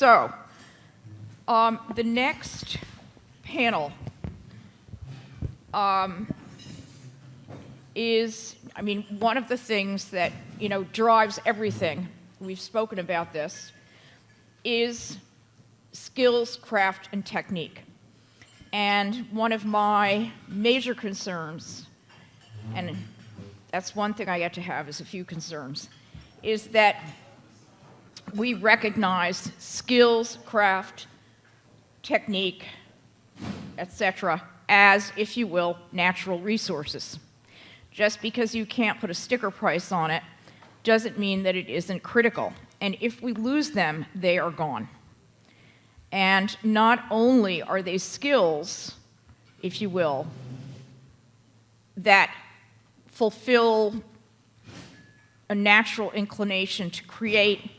So, the next panel is, one of the things that, drives everything, we've spoken about this, is skills, craft, and technique. And one of my major concerns, and that's one thing I get to have is a few concerns, is that we recognize skills, craft, technique, etc., as, if you will, natural resources. Just because you can't put a sticker price on it doesn't mean that it isn't critical. And if we lose them, they are gone. And not only are they skills, if you will, that fulfill a natural inclination to create,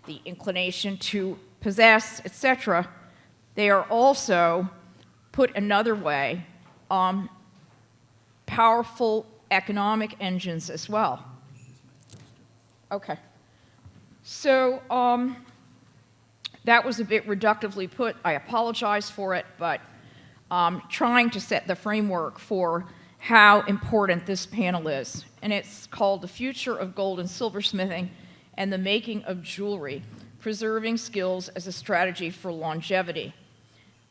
the inclination to possess, etc., they are also, put another way, powerful economic engines as well. Okay. So that was a bit reductively put. I apologize for it, but trying to set the framework for how important this panel is. And it's called The Future of Gold and Silversmithing and the Making of Jewelry, Preserving Skills as a Strategy for Longevity.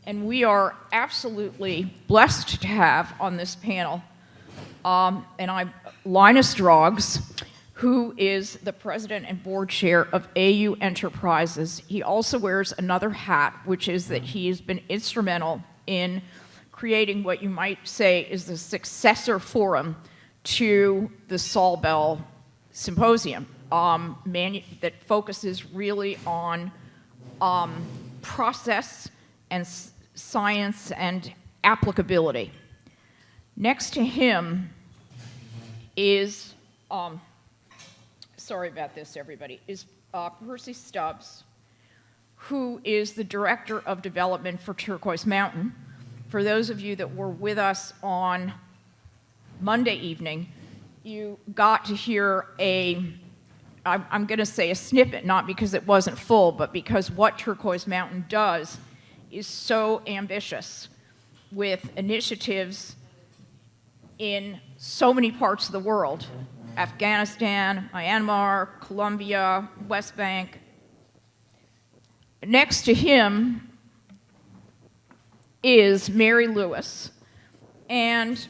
And we are absolutely blessed to have on this panel Linus Drogs, who is the president and board chair of AU Enterprises. He also wears another hat, which is that he has been instrumental in creating what you might say is the successor forum to the Saul Bell Symposium, that focuses really on process and science and applicability. Next to him is, sorry about this, everybody, is Percy Stubbs, who is the Director of Development for Turquoise Mountain. For those of you that were with us on Monday evening, you got to hear I'm going to say a snippet, not because it wasn't full, but because what Turquoise Mountain does is so ambitious with initiatives in so many parts of the world: Afghanistan, Myanmar, Colombia, West Bank. Next to him is Mary Lewis, and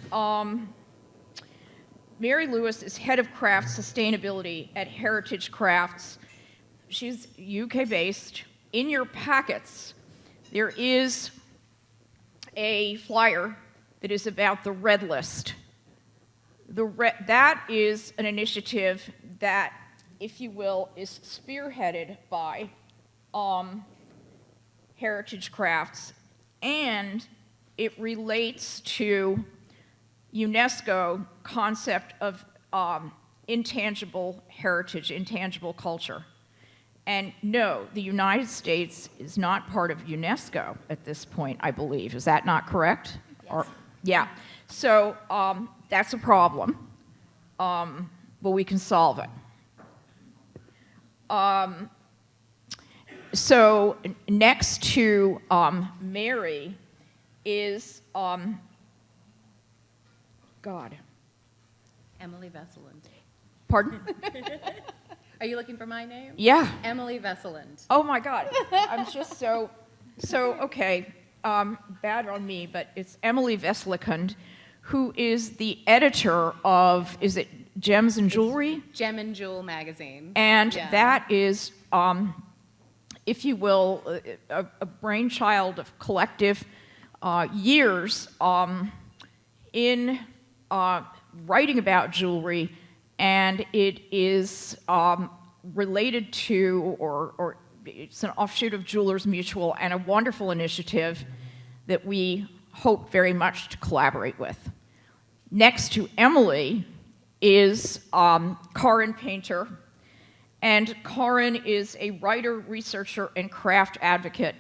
Mary Lewis is head of craft sustainability at Heritage Crafts. She's UK-based. In your packets, there is a flyer that is about the Red List. That is an initiative that, if you will, is spearheaded by Heritage Crafts, and it relates to UNESCO concept of intangible heritage, intangible culture. And no, the United States is not part of UNESCO at this point, I believe. Is that not correct? Yes. Yeah. So that's a problem, but we can solve it. So next to Mary is, Emily Vesseland. Pardon? Are you looking for my name? Yeah. Emily Vesseland. Oh my God. I'm just so okay. Bad on me, but it's Emily Vesseland, who is the editor of, is it Gems and Jewelry? Gem and Jewel magazine. And yeah. That is, if you will, a brainchild of collective years in writing about jewelry, and it is related to, or it's an offshoot of Jewelers Mutual, and a wonderful initiative that we hope very much to collaborate with. Next to Emily is Karin Painter, and Karin is a writer, researcher, and craft advocate.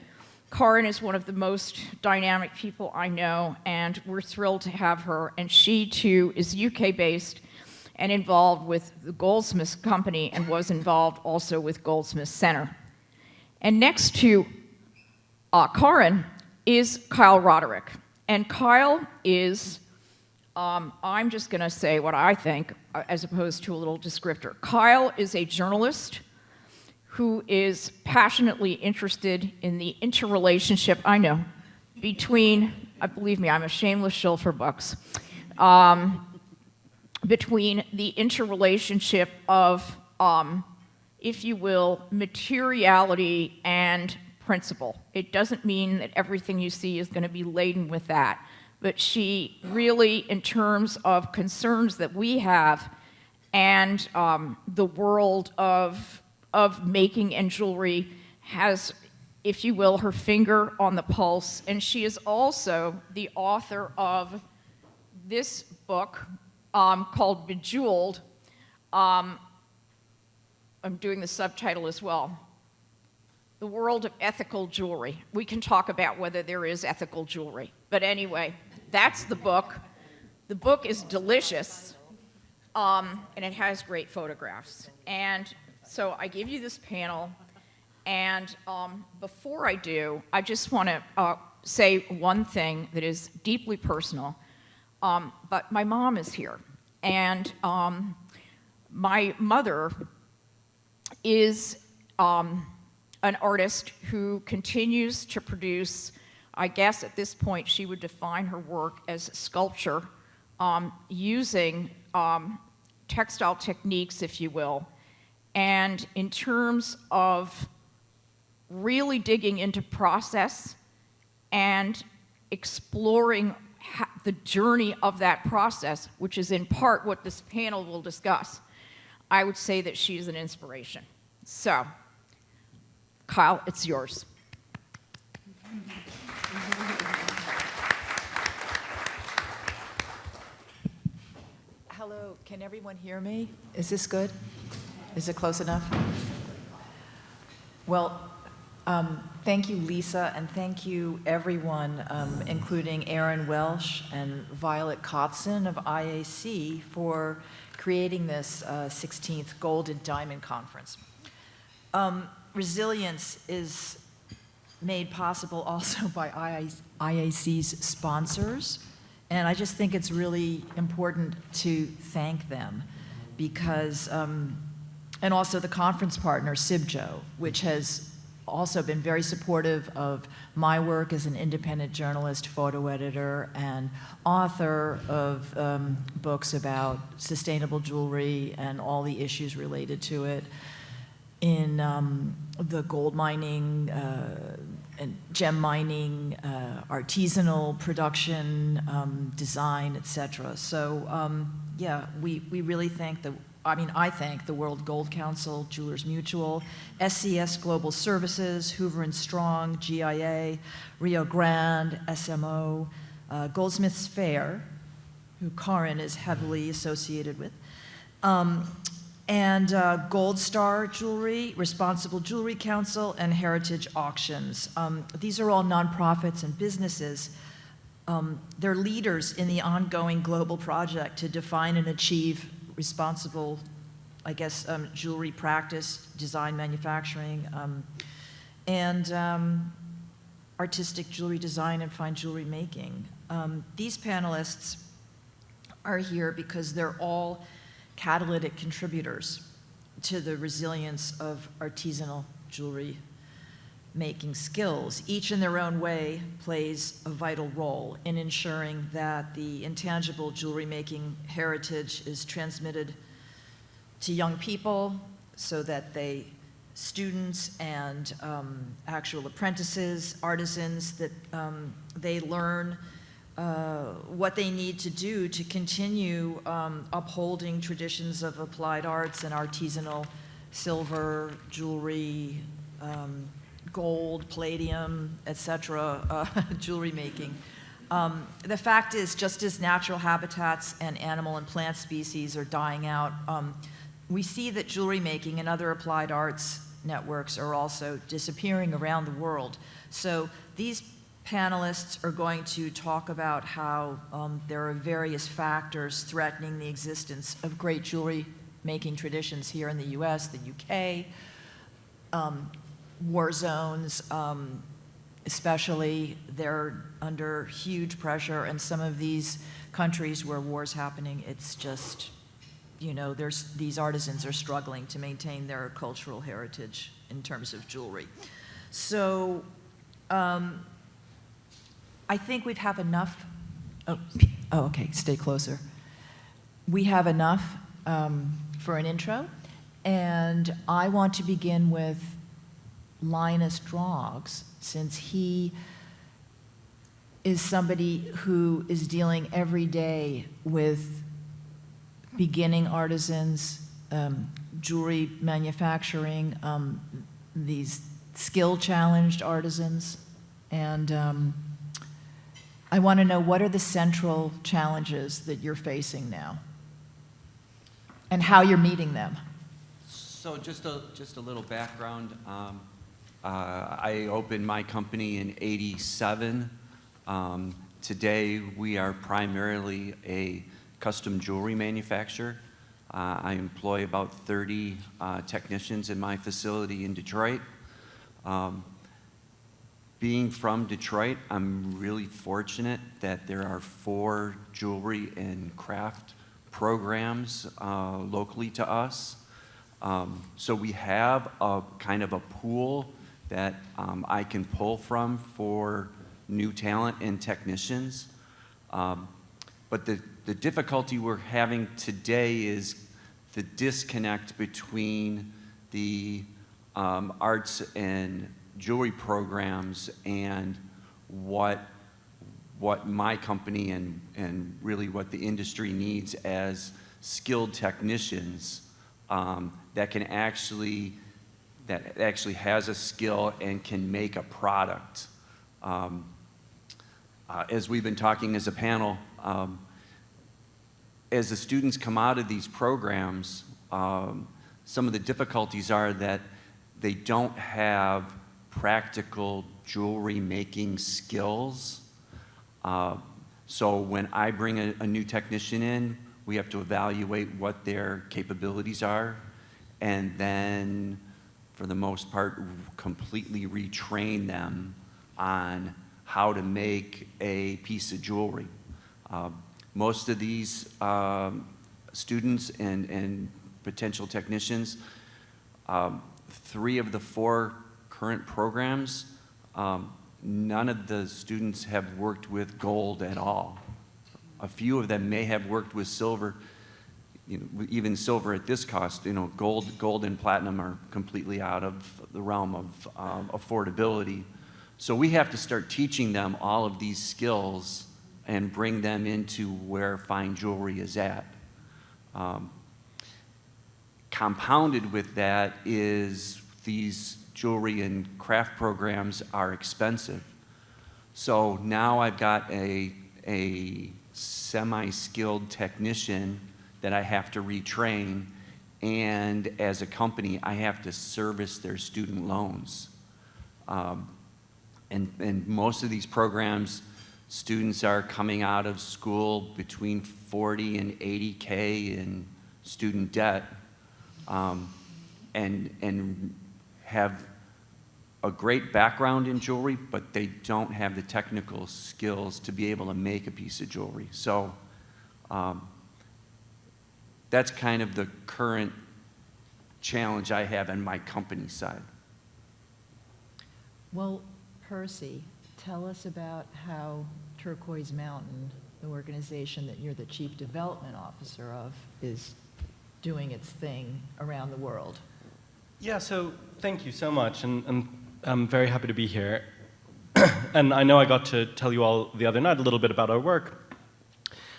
Karin is one of the most dynamic people I know, and we're thrilled to have her. And she, too, is UK-based and involved with the Goldsmiths Company and was involved also with Goldsmiths Center. And next to Karin is Kyle Roderick. And Kyle is, I'm just going to say what I think as opposed to a little descriptor. Kyle is a journalist who is passionately interested in the interrelationship, I know, between, believe me, I'm a shameless shill for books, between the interrelationship of, if you will, materiality and principle. It doesn't mean that everything you see is going to be laden with that, but she really, in terms of concerns that we have and the world of making and jewelry, has, if you will, her finger on the pulse. And she is also the author of this book called Bejeweled. I'm doing the subtitle as well. The World of Ethical Jewelry. We can talk about whether there is ethical jewelry. But anyway, that's the book. The book is delicious, and it has great photographs. And so I give you this panel, and before I do, I just want to say one thing that is deeply personal. But my mom is here, and my mother is an artist who continues to produce, I guess at this point she would define her work as sculpture, using textile techniques, if you will. And in terms of really digging into process and exploring the journey of that process, which is in part what this panel will discuss, I would say that she is an inspiration. So, Kyle, it's yours. Hello, can everyone hear me? Is this good? Is it close enough? Well, thank you, Lisa, and thank you, everyone, including Aaron Welsh and Violet Kotzen of IAC, for creating this 16th Gold and Diamond Conference. Resilience is made possible also by IAC's sponsors, and I just think it's really important to thank them because, and also the conference partner, Sibjo, which has also been very supportive of my work as an independent journalist, photo editor, and author of books about sustainable jewelry and all the issues related to it in the gold mining and gem mining, artisanal production, design, etc. So yeah, we really thank I thank the World Gold Council, Jewelers Mutual, SCS Global Services, Hoover and Strong, GIA, Rio Grande, SMO, Goldsmiths Fair, who Karin is heavily associated with, and Gold Star Jewelry, Responsible Jewelry Council, and Heritage Auctions. These are all nonprofits and businesses. They're leaders in the ongoing global project to define and achieve responsible, I guess, jewelry practice, design, manufacturing, and artistic jewelry design and fine jewelry making. These panelists are here because they're all catalytic contributors to the resilience of artisanal jewelry making skills. Each in their own way plays a vital role in ensuring that the intangible jewelry making heritage is transmitted to young people so that students and actual apprentices, artisans, that they learn what they need to do to continue upholding traditions of applied arts and artisanal silver, jewelry, gold, palladium, etc., jewelry making. The fact is, just as natural habitats and animal and plant species are dying out, we see that jewelry making and other applied arts networks are also disappearing around the world. So these panelists are going to talk about how there are various factors threatening the existence of great jewelry making traditions here in the US, the UK, war zones, especially, they're under huge pressure, and some of these countries where war's happening, it's just, these artisans are struggling to maintain their cultural heritage in terms of jewelry. So I think we have enough. Oh, okay, stay closer. We have enough for an intro, and I want to begin with Linus Drogs, since he is somebody who is dealing every day with beginning artisans, jewelry manufacturing, these skill-challenged artisans, and I want to know, what are the central challenges that you're facing now, and how you're meeting them? So just a little background. I opened my company in '87. Today we are primarily a custom jewelry manufacturer. I employ about 30 technicians in my facility in Detroit. Being from Detroit, I'm really fortunate that there are 4 jewelry and craft programs locally to us. So we have a kind of a pool that I can pull from for new talent and technicians. But the difficulty we're having today is the disconnect between the arts and jewelry programs and what my company and really what the industry needs as skilled technicians that actually has a skill and can make a product. As we've been talking as a panel, as the students come out of these programs, some of the difficulties are that they don't have practical jewelry making skills. So when I bring a new technician in, we have to evaluate what their capabilities are, and then, for the most part, completely retrain them on how to make a piece of jewelry. Most of these students and potential technicians, 3 of the 4 current programs, none of the students have worked with gold at all. A few of them may have worked with silver, even silver at this cost. Gold and platinum are completely out of the realm of affordability. So we have to start teaching them all of these skills and bring them into where fine jewelry is at. Compounded with that is these jewelry and craft programs are expensive. So now I've got a semi-skilled technician that I have to retrain, and as a company, I have to service their student loans. And most of these programs, students are coming out of school between 40 and 80K in student debt, and have a great background in jewelry, but they don't have the technical skills to be able to make a piece of jewelry. So that's kind of the current challenge I have on my company side. Well, Percy, tell us about how Turquoise Mountain, the organization that you're the Chief Development Officer of, is doing its thing around the world. Yeah, so thank you so much, and I'm very happy to be here. And I know I got to tell you all the other night a little bit about our work,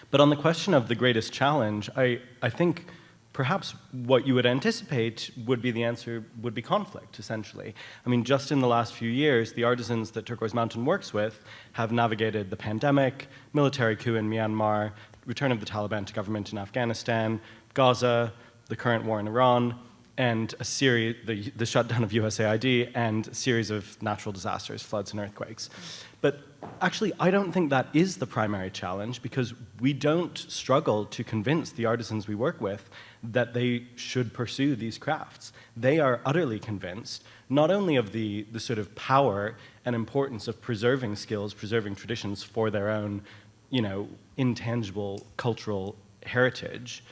but on the question of the greatest challenge, I think perhaps what you would anticipate would be the answer would be conflict, essentially. I mean, just in the last few years, the artisans that Turquoise Mountain works with have navigated the pandemic, military coup in Myanmar, return of the Taliban to government in Afghanistan, Gaza, the current war in Iran, and a series, the shutdown of USAID, and a series of natural disasters, floods and earthquakes. But actually, I don't think that is the primary challenge, because we don't struggle to convince the artisans we work with that they should pursue these crafts. they are utterly convinced not only of the sort of power and importance of preserving skills, preserving traditions for their own, intangible cultural heritage,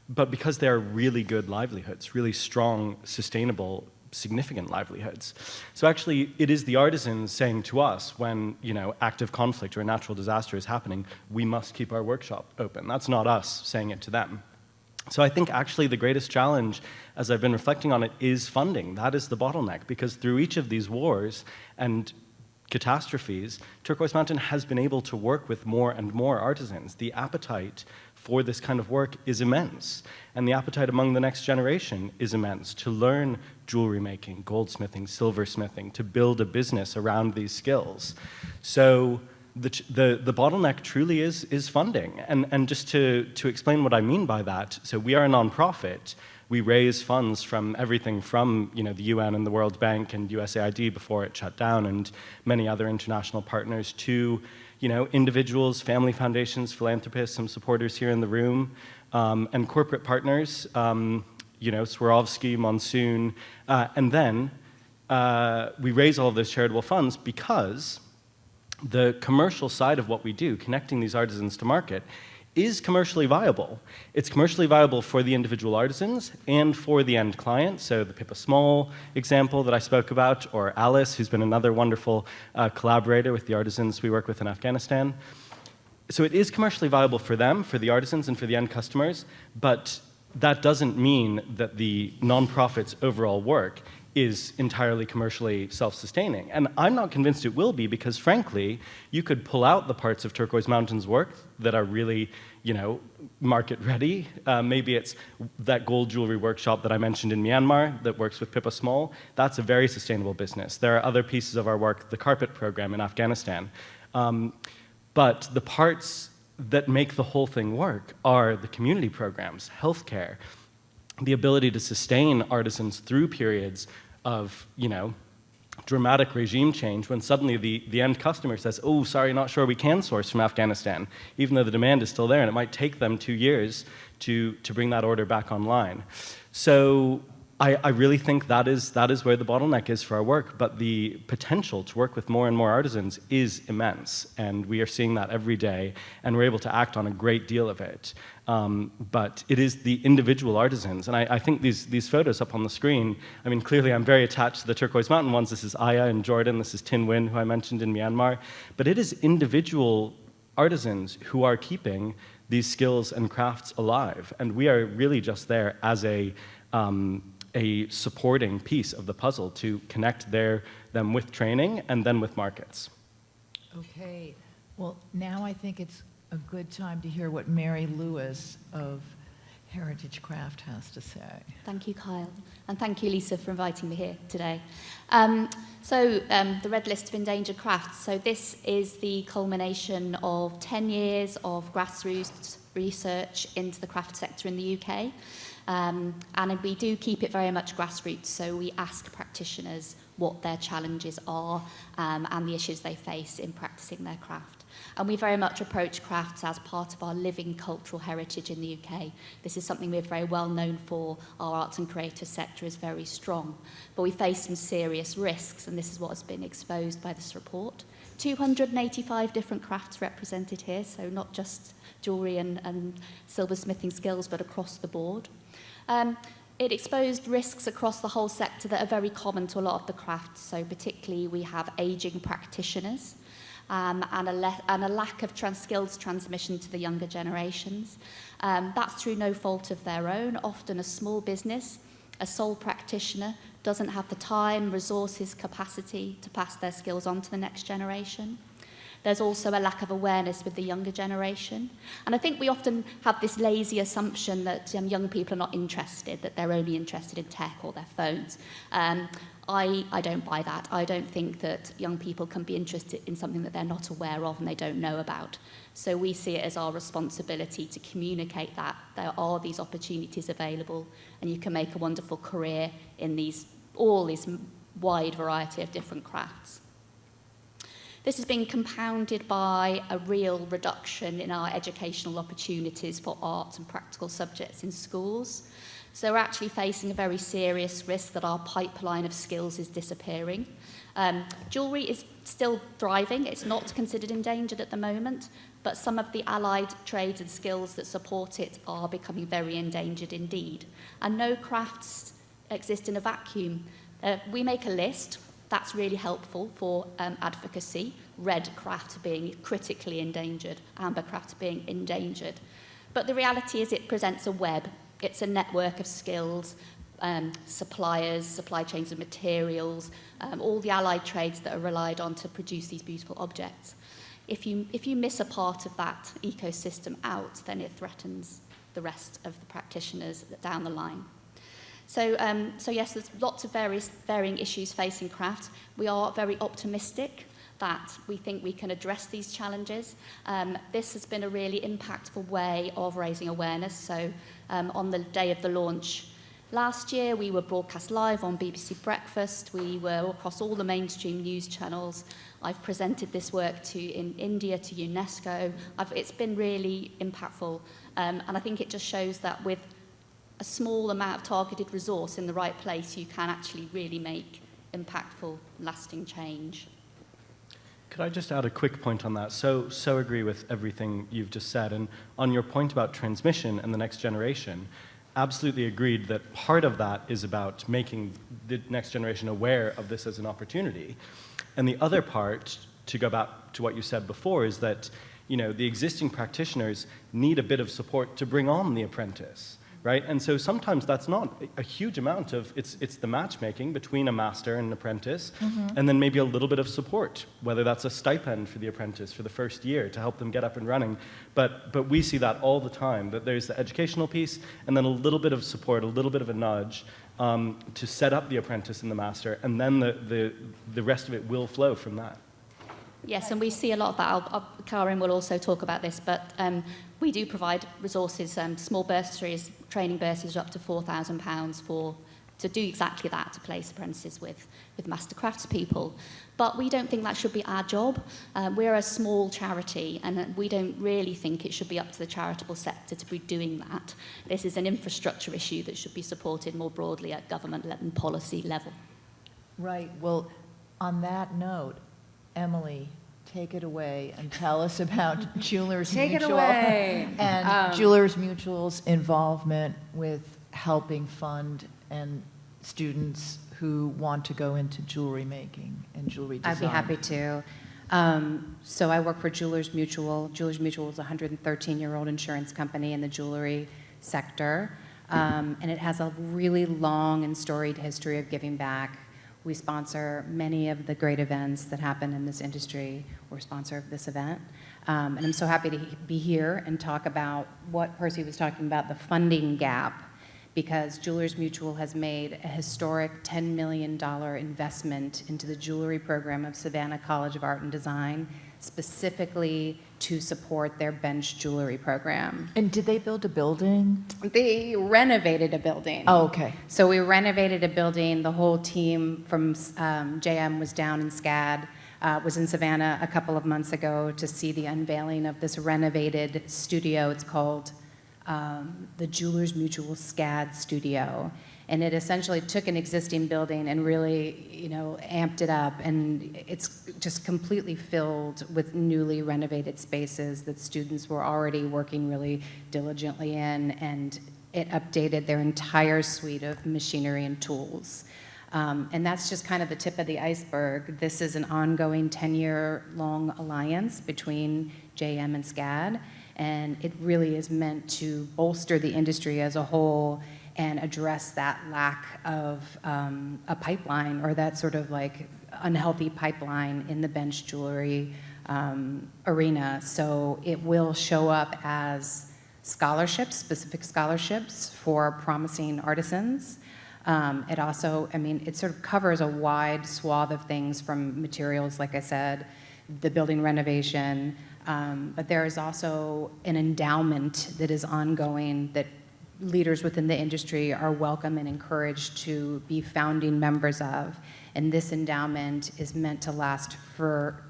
but because they're really good livelihoods, really strong, sustainable, significant livelihoods. So actually, it is the artisans saying to us when, active conflict or a natural disaster is happening, we must keep our workshop open. That's not us saying it to them. So I think actually the greatest challenge, as I've been reflecting on it, is funding. That is the bottleneck, because through each of these wars and catastrophes, Turquoise Mountain has been able to work with more and more artisans. The appetite for this kind of work is immense, and the appetite among the next generation is immense to learn jewelry making, goldsmithing, silversmithing, to build a business around these skills. So the bottleneck truly is funding. And just to explain what I mean by that, so we are a nonprofit. We raise funds from everything from the UN and the World Bank and USAID before it shut down, and many other international partners, to individuals, family foundations, philanthropists, some supporters here in the room, and corporate partners, Swarovski, Monsoon, and then we raise all of those charitable funds because the commercial side of what we do, connecting these artisans to market, is commercially viable. It's commercially viable for the individual artisans and for the end client. So the Pippa Small example that I spoke about, or Alice, who's been another wonderful collaborator with the artisans we work with in Afghanistan. So it is commercially viable for them, for the artisans, and for the end customers, but that doesn't mean that the nonprofit's overall work is entirely commercially self-sustaining. And I'm not convinced it will be, because frankly, you could pull out the parts of Turquoise Mountain's work that are really, market ready. Maybe it's that gold jewelry workshop that I mentioned in Myanmar that works with Pippa Small. That's a very sustainable business. There are other pieces of our work, the carpet program in Afghanistan. But the parts that make the whole thing work are the community programs, healthcare, the ability to sustain artisans through periods of, dramatic regime change, when suddenly the end customer says, oh, sorry, not sure we can source from Afghanistan, even though the demand is still there, and it might take them 2 years to bring that order back online. So I really think that is where the bottleneck is for our work, but the potential to work with more and more artisans is immense, and we are seeing that every day, and we're able to act on a great deal of it. But it is the individual artisans, and I think these photos up on the screen, clearly I'm very attached to the Turquoise Mountain ones. This is Aya in Jordan, this is Tin Win, who I mentioned in Myanmar, but it is individual artisans who are keeping these skills and crafts alive, and we are really just there as a supporting piece of the puzzle to connect them with training and then with markets. Okay, well, now I think it's a good time to hear what Mary Lewis of Heritage Craft has to say. Thank you, Kyle. And thank you, Lisa, for inviting me here today. The Red List of Endangered Crafts. So this is the culmination of 10 years of grassroots research into the craft sector in the UK. And we do keep it very much grassroots, so we ask practitioners what their challenges are and the issues they face in practicing their craft. And we very much approach crafts as part of our living cultural heritage in the UK. This is something we're very well known for. Our arts and creative sector is very strong. But we face some serious risks, and this is what has been exposed by this report. 285 different crafts represented here, so not just jewellery and silversmithing skills, but across the board. It exposed risks across the whole sector that are very common to a lot of the crafts. So particularly we have ageing practitioners and a lack of skills transmission to the younger generations. That's through no fault of their own. Often a small business, a sole practitioner, doesn't have the time, resources, capacity to pass their skills on to the next generation. There's also a lack of awareness with the younger generation. And I think we often have this lazy assumption that young people are not interested, that they're only interested in tech or their phones. I don't buy that. I don't think that young people can be interested in something that they're not aware of and they don't know about. So we see it as our responsibility to communicate that there are these opportunities available and you can make a wonderful career in all these wide variety of different crafts. This has been compounded by a real reduction in our educational opportunities for arts and practical subjects in schools. So we're actually facing a very serious risk that our pipeline of skills is disappearing. Jewellery is still thriving. It's not considered endangered at the moment, but some of the allied trades and skills that support it are becoming very endangered indeed. And no crafts exist in a vacuum. We make a list. That's really helpful for advocacy. Red craft being critically endangered, amber craft being endangered. But the reality is it presents a web. It's a network of skills, suppliers, supply chains of materials, all the allied trades that are relied on to produce these beautiful objects. If you miss a part of that ecosystem out, then it threatens the rest of the practitioners down the line. So yes, there's lots of varying issues facing craft. We are very optimistic that we think we can address these challenges. This has been a really impactful way of raising awareness. So on the day of the launch last year, we were broadcast live on BBC Breakfast. We were across all the mainstream news channels. I've presented this work in India to UNESCO. It's been really impactful. And I think it just shows that with a small amount of targeted resource in the right place, you can actually really make impactful, lasting change. Could I just add a quick point on that? So agree with everything you've just said. And on your point about transmission and the next generation, absolutely agreed that part of that is about making the next generation aware of this as an opportunity. And the other part, to go back to what you said before, is that the existing practitioners need a bit of support to bring on the apprentice. Right? And so sometimes that's not a huge amount of, it's the matchmaking between a master and an apprentice, and then maybe a little bit of support, whether that's a stipend for the apprentice for the first year to help them get up and running. But we see that all the time, that there's the educational piece, and then a little bit of support, a little bit of a nudge to set up the apprentice and the master, and then the rest of it will flow from that. Yes, and we see a lot of that. Karen will also talk about this, but we do provide resources, small bursaries, training bursaries up to £4,000 to do exactly that, to place apprentices with master craftspeople. But we don't think that should be our job. We're a small charity, and we don't really think it should be up to the charitable sector to be doing that. This is an infrastructure issue that should be supported more broadly at government and policy level. Right. Well, on that note, Emily, take it away and tell us about Jewelers Take it Mutual away. and Jewelers Mutual's involvement with helping fund and students who want to go into jewelry making and jewelry design. I'd be happy to. So I work for Jewelers Mutual. Jewelers Mutual is a 113-year-old insurance company in the jewelry sector, and it has a really long and storied history of giving back. We sponsor many of the great events that happen in this industry. We're a sponsor of this event. And I'm so happy to be here and talk about what Percy was talking about, the funding gap, because Jewelers Mutual has made a historic $10 million investment into the jewelry program of Savannah College of Art and Design, specifically to support their bench jewelry program. And did they build a building? They renovated a building. Oh, okay. So we renovated a building. The whole team from JM was down in SCAD, was in Savannah a couple of months ago to see the unveiling of this renovated studio. It's called the Jewelers Mutual SCAD Studio. And it essentially took an existing building and really, amped it up. And it's just completely filled with newly renovated spaces that students were already working really diligently in. And it updated their entire suite of machinery and tools. And that's just kind of the tip of the iceberg. This is an ongoing 10-year-long alliance between JM and SCAD. And it really is meant to bolster the industry as a whole and address that lack of a pipeline, or that sort of like unhealthy pipeline in the bench jewelry arena. So it will show up as scholarships, specific scholarships for promising artisans. It also, it sort of covers a wide swath of things, from materials, like I said, the building renovation, but there is also an endowment that is ongoing that leaders within the industry are welcome and encouraged to be founding members of. And this endowment is meant to last for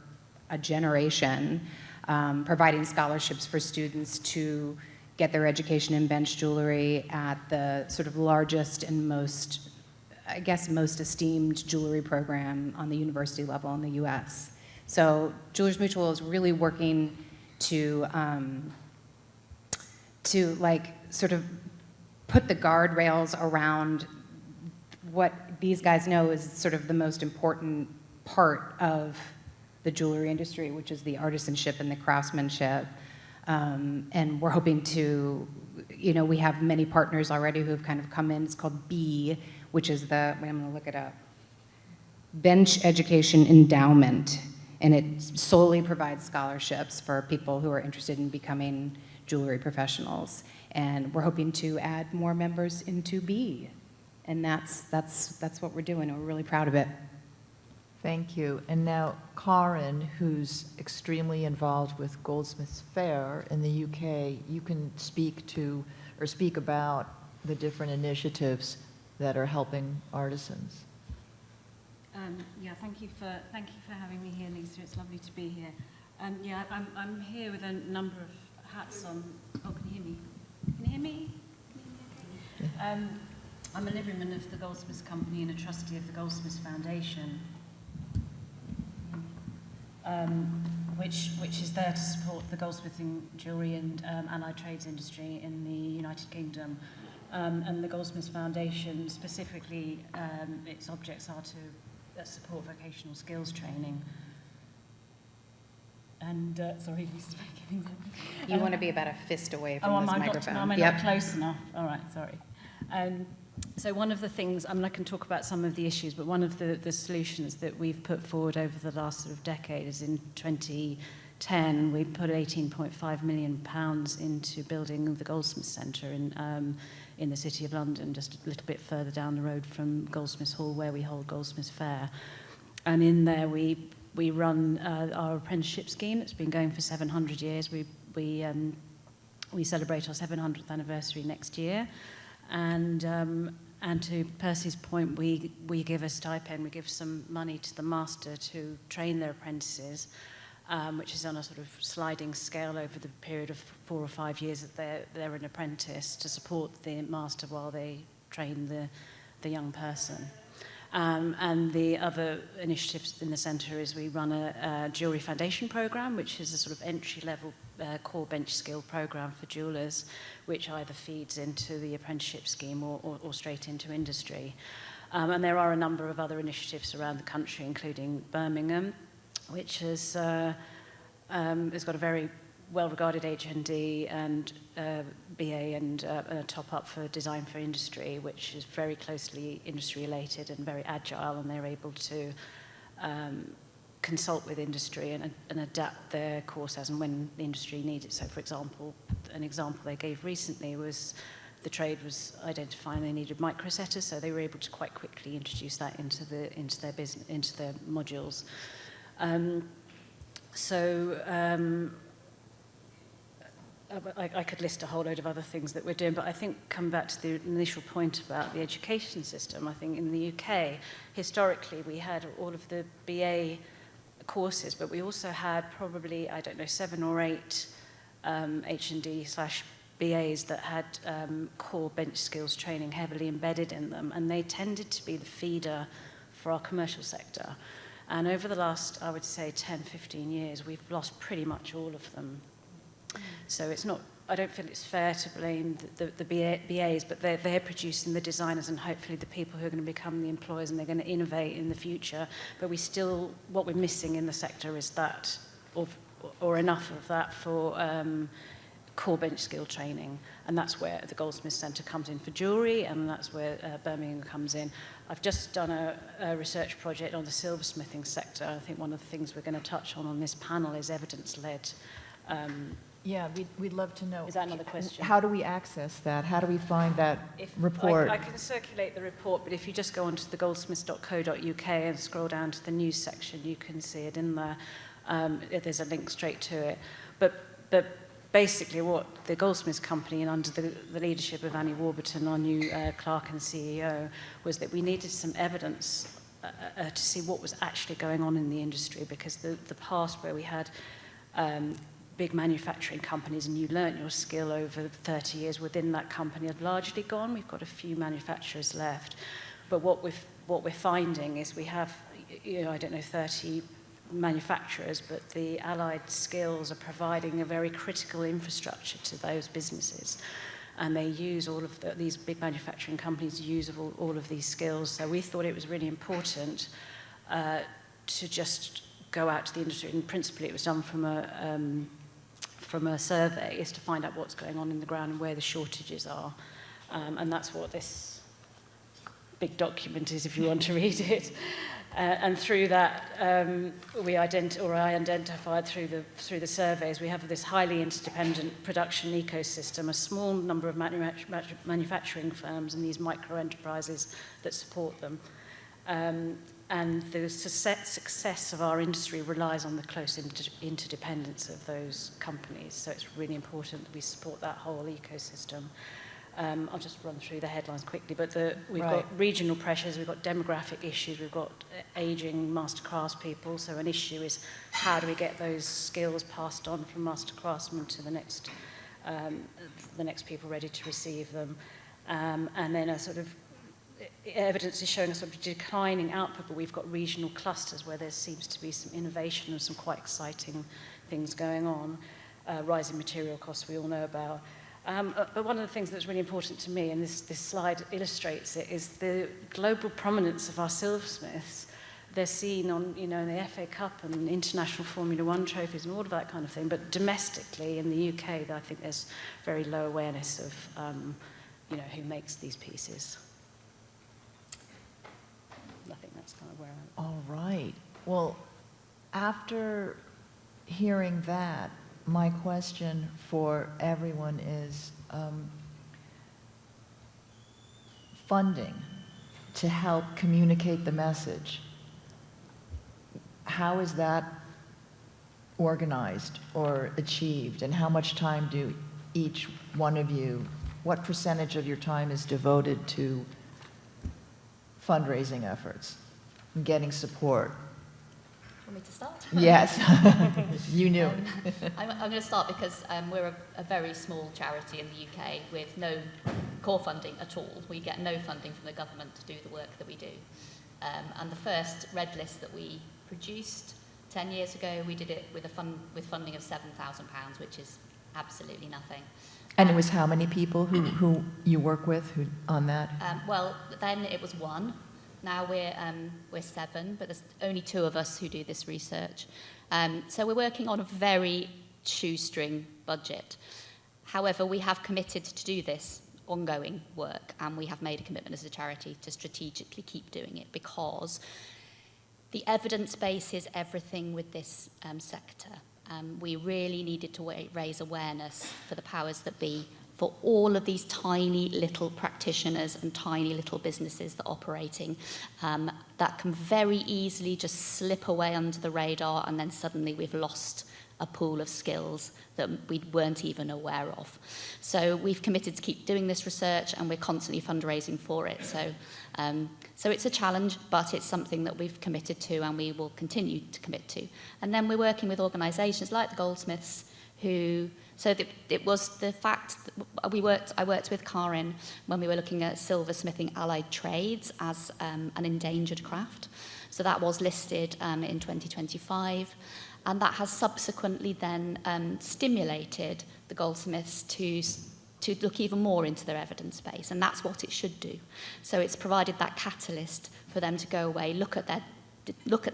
a generation, providing scholarships for students to get their education in bench jewelry at the sort of largest and most, I guess, most esteemed jewelry program on the university level in the US. So Jewelers Mutual is really working to like sort of put the guardrails around what these guys know is sort of the most important part of the jewelry industry, which is the artisanship and the craftsmanship. And we're hoping to, you know, we have many partners already who have kind of come in. It's called B, which is the, wait, I'm gonna look it up, Bench Education Endowment. And it solely provides scholarships for people who are interested in becoming jewelry professionals. And we're hoping to add more members into B. And that's what we're doing, and we're really proud of it. Thank you. And now Karin, who's extremely involved with Goldsmiths Fair in the UK, you can speak to or speak about the different initiatives that are helping artisans. Yeah, thank you for having me here, Lisa. It's lovely to be here. Yeah, I'm here with a number of hats on. Oh, can you hear me? Can you hear me? Can you hear me okay? I'm a liveryman of the Goldsmiths Company and a trustee of the Goldsmiths Foundation, which is there to support the goldsmithing, jewellery and allied trades industry in the United Kingdom. And the Goldsmiths Foundation, specifically, its objects are to support vocational skills training. And, sorry, Lisa's giving them. You want to be about a fist away from this microphone. Am I not close enough? All right, sorry. So one of the things, I mean, I can talk about some of the issues, but one of the solutions that we've put forward over the last sort of decade is in 2010, we put £18.5 million into building the Goldsmiths Centre in the City of London, just a little bit further down the road from Goldsmiths Hall, where we hold Goldsmiths Fair. And in there, we run our apprenticeship scheme that's been going for 700 years. We celebrate our 700th anniversary next year. And to Percy's point, we give a stipend, we give some money to the master to train their apprentices, which is on a sort of sliding scale over the period of 4 or 5 years that they're an apprentice, to support the master while they train the young person. And the other initiatives in the centre is we run a jewellery foundation programme, which is a sort of entry-level core bench skill programme for jewellers, which either feeds into the apprenticeship scheme or straight into industry. And there are a number of other initiatives around the country, including Birmingham, which has got a very well-regarded HND and BA and a top-up for Design for Industry, which is very closely industry-related and very agile, and they're able to consult with industry and adapt their course as and when the industry needs it. So, for example, an example they gave recently was the trade was identifying they needed microsetters, so they were able to quite quickly introduce that into their business, into their modules. I could list a whole load of other things that we're doing, but I think come back to the initial point about the education system. I think in the UK, historically, we had all of the BA courses, but we also had probably, 7 or 8 H&D/BAs that had core bench skills training heavily embedded in them, and they tended to be the feeder for our commercial sector. And over the last, I would say, 10, 15 years, we've lost pretty much all of them. So it's not, I don't feel it's fair to blame the BAs, but they're producing the designers and hopefully the people who are going to become the employers, and they're going to innovate in the future. But what we're missing in the sector is that, or enough of that for core bench skill training. And that's where the Goldsmiths Centre comes in for jewellery, and that's where Birmingham comes in. I've just done a research project on the silversmithing sector. I think one of the things we're going to touch on this panel is evidence-led. Yeah, we'd love to know. Is that another question? How do we access that? How do we find that report? I can circulate the report, but if you just go onto the goldsmiths.co.uk and scroll down to the news section, you can see it in there. There's a link straight to it. But basically what the Goldsmiths Company, and under the leadership of Annie Warburton, our new clerk and CEO, was that we needed some evidence to see what was actually going on in the industry, because the past where we had big manufacturing companies and you learnt your skill over 30 years within that company have largely gone. We've got a few manufacturers left. But what we're finding is we have, you know, I don't know, 30 manufacturers, but the allied skills are providing a very critical infrastructure to those businesses. And they use all of these big manufacturing companies use of all of these skills. So we thought it was really important to just go out to the industry, and principally it was done from a survey, is to find out what's going on in the ground and where the shortages are. And that's what this big document is, if you want to read it. And through that, I identified through the surveys, we have this highly interdependent production ecosystem, a small number of manufacturing firms and these micro-enterprises that support them. And the success of our industry relies on the close interdependence of those companies. So it's really important that we support that whole ecosystem. I'll just run through the headlines quickly, but we've got regional pressures, we've got demographic issues, we've got aging master craftspeople. So an issue is how do we get those skills passed on from master craftsmen to the next people ready to receive them. And then a sort of evidence is showing a sort of declining output, but we've got regional clusters where there seems to be some innovation and some quite exciting things going on. Rising material costs we all know about. But one of the things that's really important to me, and this slide illustrates it, is the global prominence of our silversmiths. They're seen on, you know, the FA Cup and international Formula One trophies and all of that kind of thing. But domestically in the UK, I think there's very low awareness of, you know, who makes these pieces. I think that's kind of where I'm. All right. Well, after hearing that, my question for everyone is funding to help communicate the message. How is that organized or achieved, and how much time do each one of you, what percentage of your time is devoted to fundraising efforts and getting support? Want me to start? Yes, you knew. I'm going to start because we're a very small charity in the UK with no core funding at all. We get no funding from the government to do the work that we do. And the first red list that we produced 10 years ago, we did it with funding of £7,000, which is absolutely nothing. And it was how many people who you work with on that? Well, then it was one. Now we're 7, but there's only 2 of us who do this research. So we're working on a very shoestring budget. However, we have committed to do this ongoing work, and we have made a commitment as a charity to strategically keep doing it, because the evidence base is everything with this sector. We really needed to raise awareness for the powers that be, for all of these tiny little practitioners and tiny little businesses that are operating, that can very easily just slip away under the radar, and then suddenly we've lost a pool of skills that we weren't even aware of. So we've committed to keep doing this research, and we're constantly fundraising for it. So it's a challenge, but it's something that we've committed to and we will continue to commit to. And then we're working with organisations like the Goldsmiths, it was the fact that I worked with Karin when we were looking at silversmithing allied trades as an endangered craft. So that was listed in 2025, and that has subsequently then stimulated the Goldsmiths to look even more into their evidence base, and that's what it should do. So it's provided that catalyst for them to go away, look at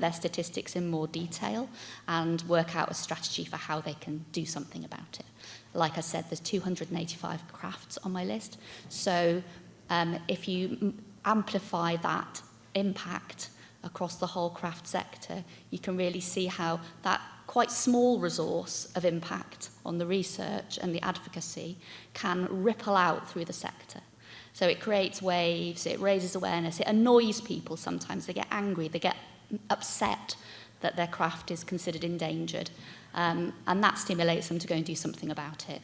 their statistics in more detail, and work out a strategy for how they can do something about it. Like I said, there's 285 crafts on my list. So if you amplify that impact across the whole craft sector, you can really see how that quite small resource of impact on the research and the advocacy can ripple out through the sector. So it creates waves, it raises awareness, it annoys people sometimes. They get angry, they get upset that their craft is considered endangered, and that stimulates them to go and do something about it.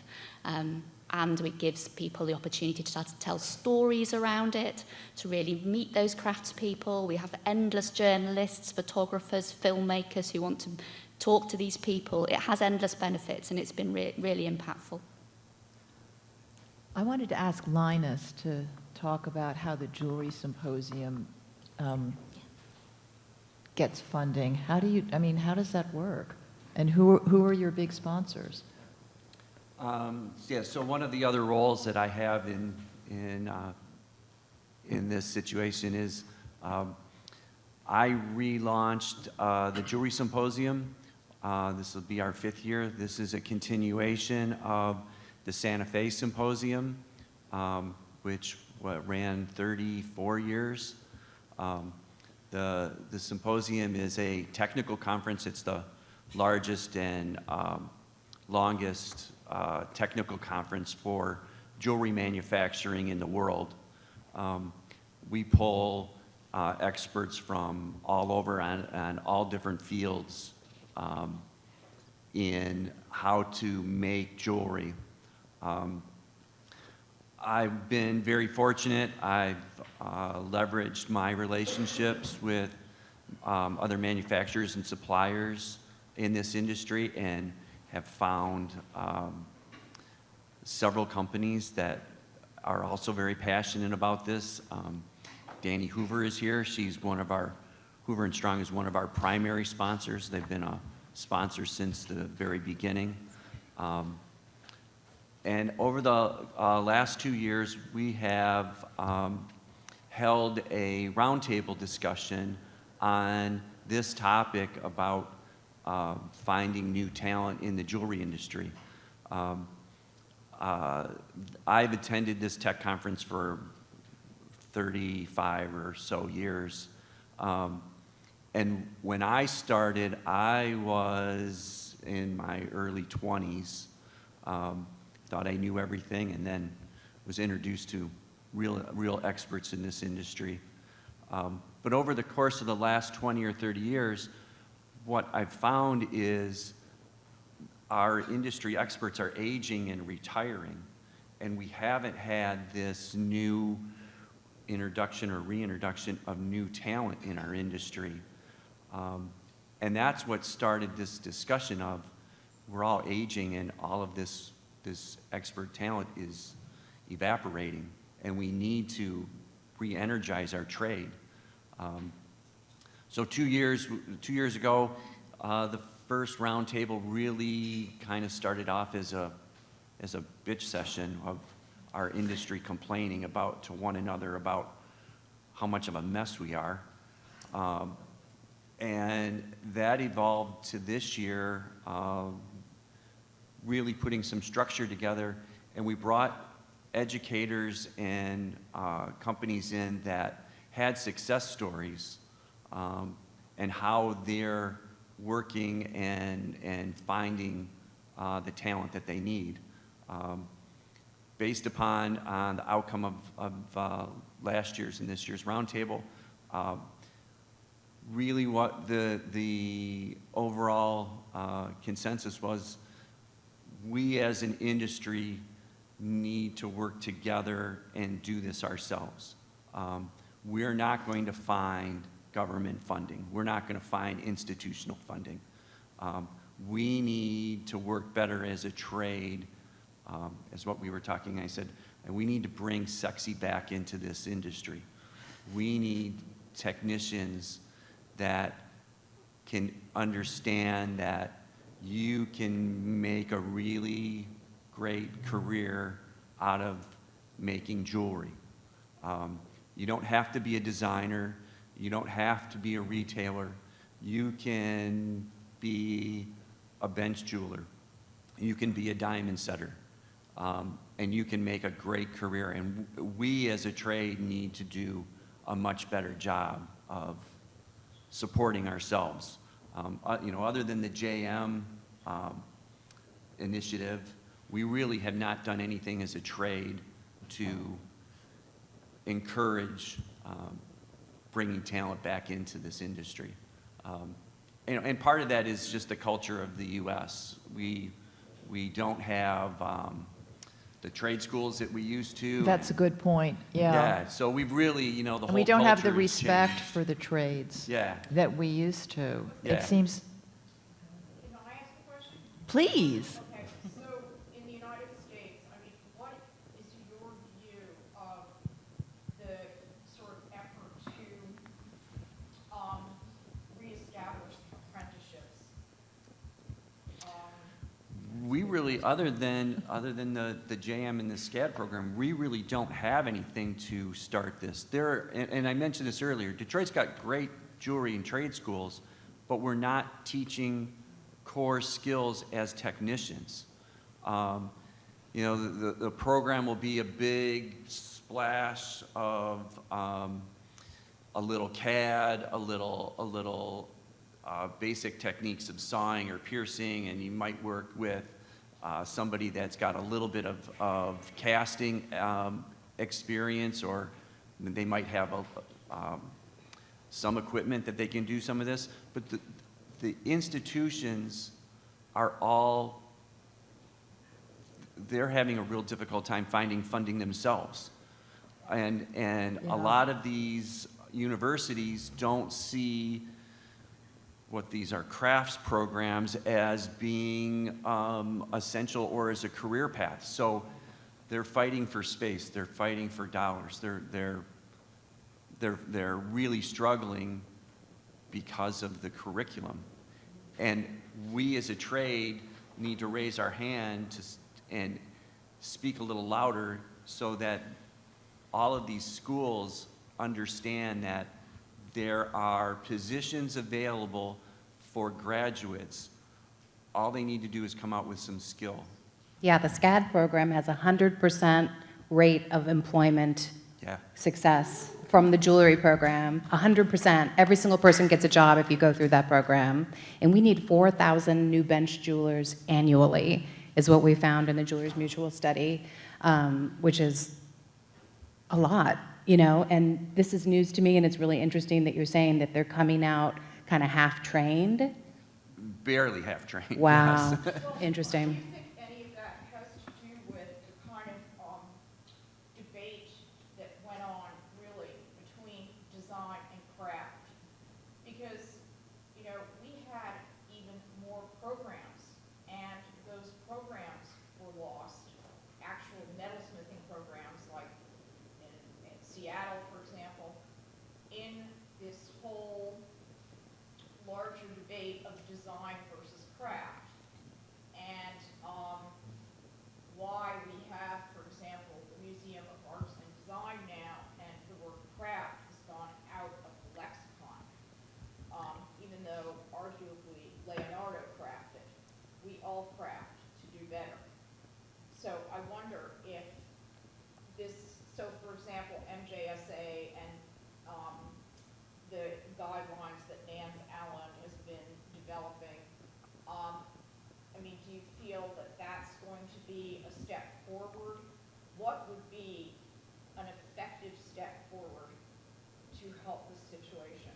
and it gives people the opportunity to start to tell stories around it, to really meet those craftspeople. We have endless journalists, photographers, filmmakers who want to talk to these people. It has endless benefits, and it's been really impactful. I wanted to ask Linus to talk about how the Jewelry Symposium gets funding. How does that work? And who are your big sponsors? Yeah, so one of the other roles that I have in this situation is I relaunched the Jewelry Symposium. This will be our 5th year. This is a continuation of the Santa Fe Symposium, which ran 34 years. The symposium is a technical conference. It's the largest and longest technical conference for jewelry manufacturing in the world. We pull experts from all over on all different fields in how to make jewelry. I've been very fortunate. I've leveraged my relationships with other manufacturers and suppliers in this industry and have found several companies that are also very passionate about this. Danny Hoover is here. She's one of our, Hoover and Strong is one of our primary sponsors. They've been a sponsor since the very beginning. And over the last 2 years, we have held a roundtable discussion on this topic about finding new talent in the jewelry industry. I've attended this tech conference for 35 or so years. And when I started, I was in my early 20s. Thought I knew everything, and then was introduced to real experts in this industry. But over the course of the last 20 or 30 years, what I've found is our industry experts are aging and retiring, and we haven't had this new introduction or reintroduction of new talent in our industry. And that's what started this discussion of we're all aging and all of this expert talent is evaporating, and we need to re-energize our trade. So 2 years ago, the first roundtable really kind of started off as a bitch session of our industry complaining to one another about how much of a mess we are. And that evolved to this year, really putting some structure together, and we brought educators and companies in that had success stories and how they're working and finding the talent that they need. Based upon the outcome of last year's and this year's roundtable, really what the overall consensus was, we as an industry need to work together and do this ourselves. We're not going to find government funding. We're not going to find institutional funding. We need to work better as a trade, as what we were talking. I said, and we need to bring sexy back into this industry. We need technicians that can understand that you can make a really great career out of making jewelry. You don't have to be a designer. You don't have to be a retailer. You can be a bench jeweler. You can be a diamond setter. And you can make a great career. And we as a trade need to do a much better job of supporting ourselves. Other than the JM initiative, we really have not done anything as a trade to encourage bringing talent back into this industry. And part of that is just the culture of the U.S. We don't have the trade schools that we used to. That's a good point, yeah. Yeah, so we've really, you know, the And whole we don't have the culture has respect changed. for the trades Yeah. that we used to. Yeah. It seems, Can I ask a question? please. Okay, so in the United States, I mean, what is your view of the sort of effort to reestablish apprenticeships? We really, other than the JM and the SCAD program, we really don't have anything to start this. And I mentioned this earlier, Detroit's got great jewelry and trade schools, but we're not teaching core skills as technicians. You know, the program will be a big splash of a little CAD, a little basic techniques of sawing or piercing, and you might work with somebody that's got a little bit of casting experience, or they might have some equipment that they can do some of this. But the institutions are all, they're having a real difficult time finding funding themselves. And a lot of these universities don't see what these are crafts programs as being essential or as a career path. So they're fighting for space, they're fighting for dollars, they're really struggling because of the curriculum. And we as a trade need to raise our hand and speak a little louder so that all of these schools understand that there are positions available for graduates. All they need to do is come out with some skill. Yeah, the SCAD program has a 100% rate of employment Yeah. success from the jewelry program. 100%. Every single person gets a job if you go through that program. And we need 4,000 new bench jewelers annually, is what we found in the Jewelers Mutual study, which is a lot, you know. And this is news to me, and it's really interesting that you're saying that they're coming out kind of half-trained. Barely half trained. Wow, Yes. interesting. Do you think any of that has to do with the kind of debate that went on really between design and craft? Because, you know, we had even more programs, and those programs were lost. Actual metalsmithing programs, like in Seattle, for example, in this whole larger debate of design versus craft. And why we have, for example, the Museum of Arts and Design now, and the word craft has gone out of the lexicon, even though arguably Leonardo crafted. We all craft to do better. So I wonder if this, so for example, MJSA and the guidelines that Nance Allen has been developing, I mean, do you feel that that's going to be a step forward? What would be an effective step forward to help this situation?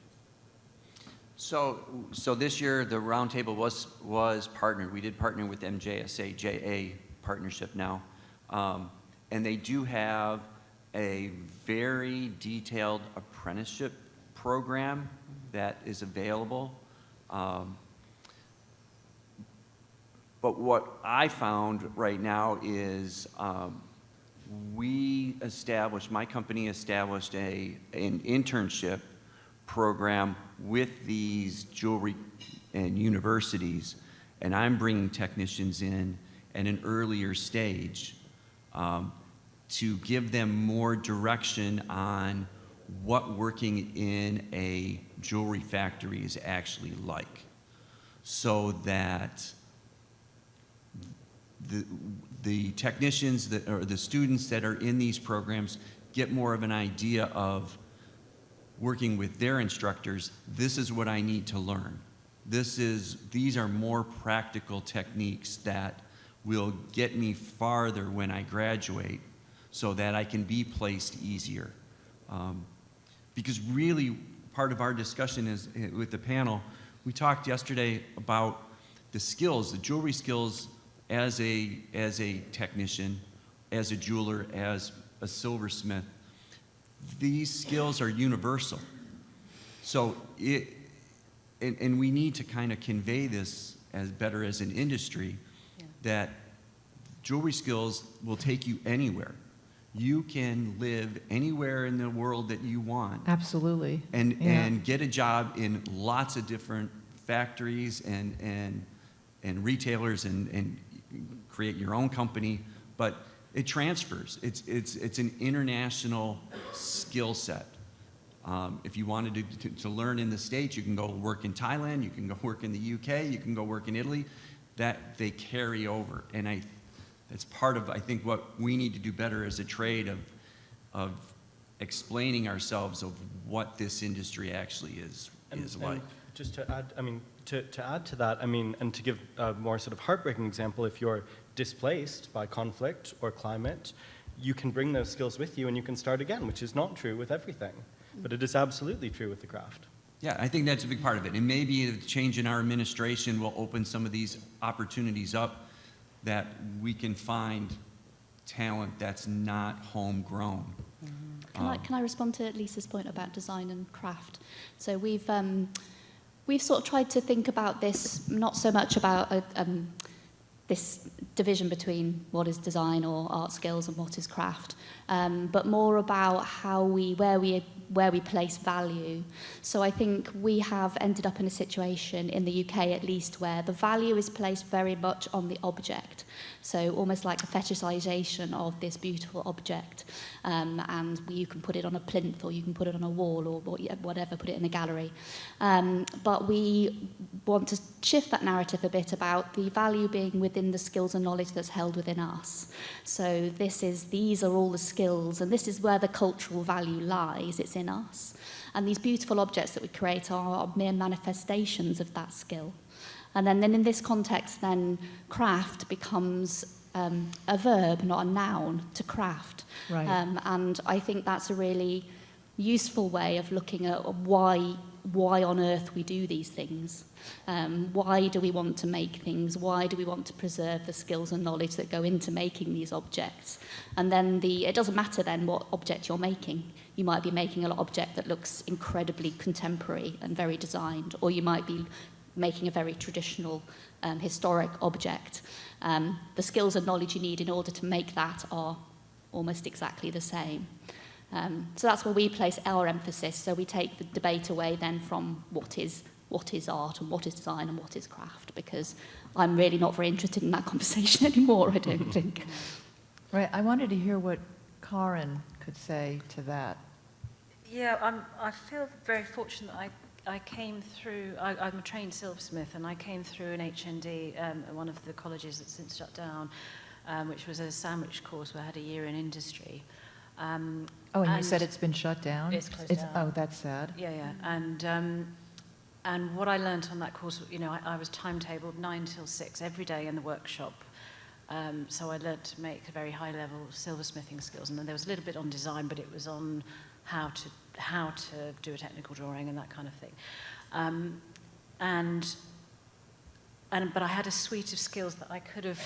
So this year, the roundtable was partnered. We did partner with MJSA, JA partnership now. And they do have a very detailed apprenticeship program that is available. But what I found right now is my company established an internship program with these jewelry and universities, and I'm bringing technicians in at an earlier stage to give them more direction on what working in a jewelry factory is actually like, so that the technicians or the students that are in these programs get more of an idea of working with their instructors. This is what I need to learn. These are more practical techniques that will get me farther when I graduate, so that I can be placed easier. Because really, part of our discussion is with the panel, we talked yesterday about the skills, the jewelry skills as a technician, as a jeweler, as a silversmith, these skills are universal. So and we need to kind of convey this as better as an industry, that jewelry skills will take you anywhere. You can live anywhere in the world that you want Absolutely. and get a job in lots of different factories and retailers and create your own company, but it transfers. It's an international skill set. If you wanted to learn in the States, you can go work in Thailand, you can go work in the UK, you can go work in Italy. That they carry over, and that's part of, I think, what we need to do better as a trade of explaining ourselves of what this industry actually is like. And just to add, I mean, to add to that, I mean, and to give a more sort of heartbreaking example, if you're displaced by conflict or climate, you can bring those skills with you and you can start again, which is not true with everything, but it is absolutely true with the craft. Yeah, I think that's a big part of it. And maybe a change in our administration will open some of these opportunities up that we can find talent that's not homegrown. Can I respond to Lisa's point about design and craft? So we've sort of tried to think about this, not so much about this division between what is design or art skills and what is craft, but more about where we place value. So I think we have ended up in a situation, in the UK at least, where the value is placed very much on the object. So almost like a fetishization of this beautiful object. And you can put it on a plinth, or you can put it on a wall, or whatever, put it in a gallery. But we want to shift that narrative a bit about the value being within the skills and knowledge that's held within us. So these are all the skills, and this is where the cultural value lies. It's in us. And these beautiful objects that we create are mere manifestations of that skill. And then in this context, then craft becomes a verb, not a noun, to craft. Right. And I think that's a really useful way of looking at why on earth we do these things. Why do we want to make things? Why do we want to preserve the skills and knowledge that go into making these objects? And then it doesn't matter then what object you're making. You might be making an object that looks incredibly contemporary and very designed, or you might be making a very traditional, historic object. The skills and knowledge you need in order to make that are almost exactly the same. So that's where we place our emphasis. So we take the debate away then from what is art and what is design and what is craft, because I'm really not very interested in that conversation anymore, I don't think. Right, I wanted to hear what Karen could say to that. Yeah, I feel very fortunate that I came through, I'm a trained silversmith, and I came through an HND at one of the colleges that's since shut down, which was a sandwich course where I had a year in industry. And you said it's been shut down? It's closed down. Oh, that's sad. Yeah. And what I learned on that course, I was timetabled 9 till 6 every day in the workshop. So I learned to make a very high level silversmithing skills, and then there was a little bit on design, but it was on how to do a technical drawing and that kind of thing. But I had a suite of skills that I could have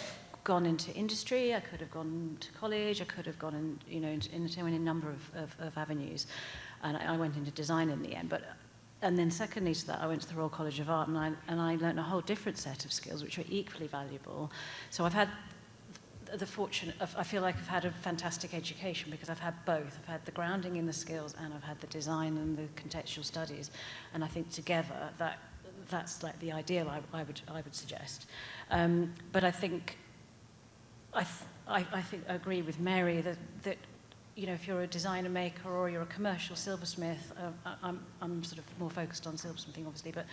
gone into industry, I could have gone to college, I could have gone in, in a number of avenues. And I went into design in the end. And then secondly to that, I went to the Royal College of Art, and I learned a whole different set of skills which were equally valuable. So I've had the fortune of, I feel like I've had a fantastic education because I've had both. I've had the grounding in the skills and I've had the design and the contextual studies. And I think together that's like the ideal I would suggest. But I think I agree with Mary that if you're a designer maker or you're a commercial silversmith, I'm sort of more focused on silversmithing, obviously, but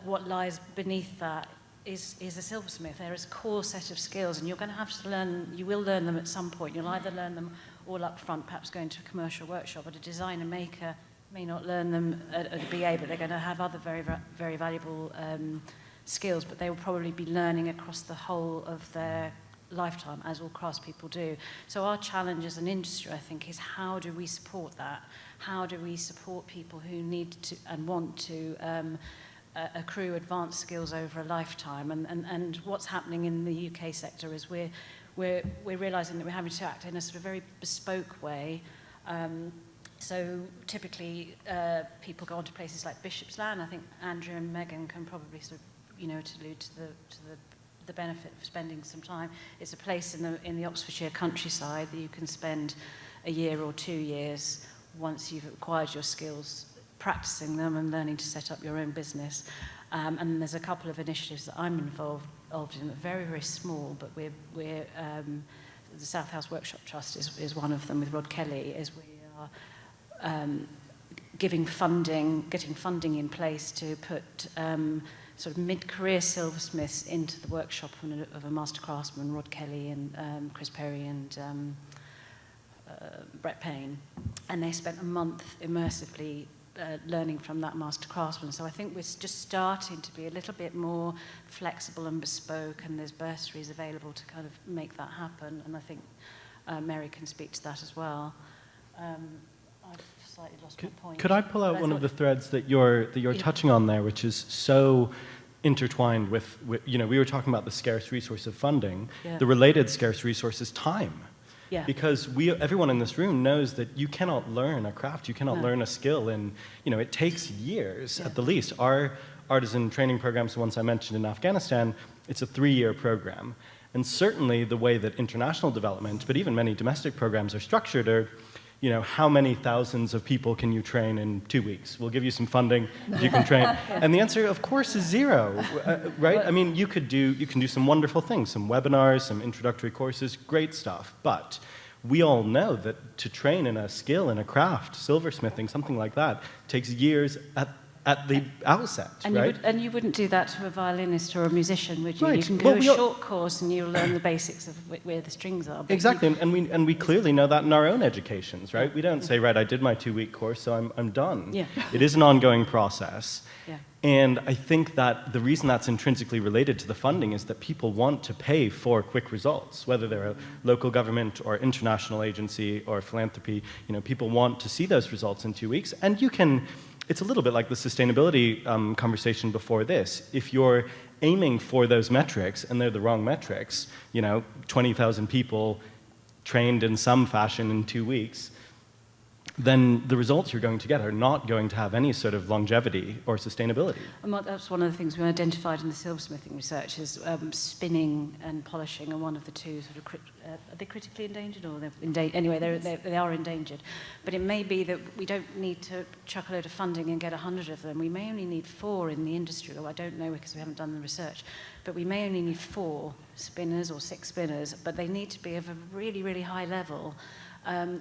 what lies beneath that is a silversmith. There is a core set of skills, and you're going to have to learn, you will learn them at some point. You'll either learn them all up front, perhaps going to a commercial workshop, but a designer maker may not learn them at a BA, but they're going to have other very, very valuable skills, but they will probably be learning across the whole of their lifetime, as all craftspeople do. So our challenge as an industry, I think, is how do we support that? How do we support people who need to and want to accrue advanced skills over a lifetime? And what's happening in the UK sector is we're realizing that we're having to act in a sort of very bespoke way. So typically, people go on to places like Bishop's Land. I think Andrew and Megan can probably sort of, allude to the benefit of spending some time. It's a place in the Oxfordshire countryside that you can spend a year or 2 years once you've acquired your skills, practicing them and learning to set up your own business. And there's a couple of initiatives that I'm involved in, very, very small, but we're the South House Workshop Trust is one of them with Rod Kelly, is we are getting funding in place to put sort of mid-career silversmiths into the workshop of a master craftsman, Rod Kelly and Chris Perry and Brett Payne. And they spent a month immersively learning from that master craftsman. So I think we're just starting to be a little bit more flexible and bespoke, and there's bursaries available to kind of make that happen. And I think Mary can speak to that as well. I've slightly lost my point. Could I pull out one of the threads that you're touching on there, which is so intertwined with we were talking about the scarce resource of funding. Yeah. The related scarce resource is time. Yeah. Because everyone in this room knows that you cannot learn a craft, you cannot learn a skill, and it takes years at the least. Our artisan training programs, the ones I mentioned in Afghanistan, it's a 3-year program. And certainly the way that international development, but even many domestic programs are structured are, how many thousands of people can you train in 2 weeks? We'll give you some funding, you can train. And the answer, of course, is 0, right? I mean, you can do some wonderful things, some webinars, some introductory courses, great stuff. But we all know that to train in a skill, in a craft, silversmithing, something like that, takes years at the outset, and right? You wouldn't do that to a violinist or a musician, would you? Right. You can do a short course and you'll learn the basics of where the strings are. Exactly, and we clearly know that in our own educations, right? We don't say, right, I did my 2-week course, so I'm done. Yeah. It is an ongoing process. Yeah. And I think that the reason that's intrinsically related to the funding is that people want to pay for quick results, whether they're a local government or international agency or philanthropy. People want to see those results in 2 weeks, and it's a little bit like the sustainability conversation before this. If you're aiming for those metrics and they're the wrong metrics, 20,000 people trained in some fashion in 2 weeks, then the results you're going to get are not going to have any sort of longevity or sustainability. And that's one of the things we identified in the silversmithing research is spinning and polishing are one of the two sort of, are they critically endangered or they're endangered? Anyway, they are endangered. But it may be that we don't need to chuck a load of funding and get 100 of them. We may only need 4 in the industry, though I don't know because we haven't done the research. But we may only need 4 spinners or 6 spinners, but they need to be of a really, really high level.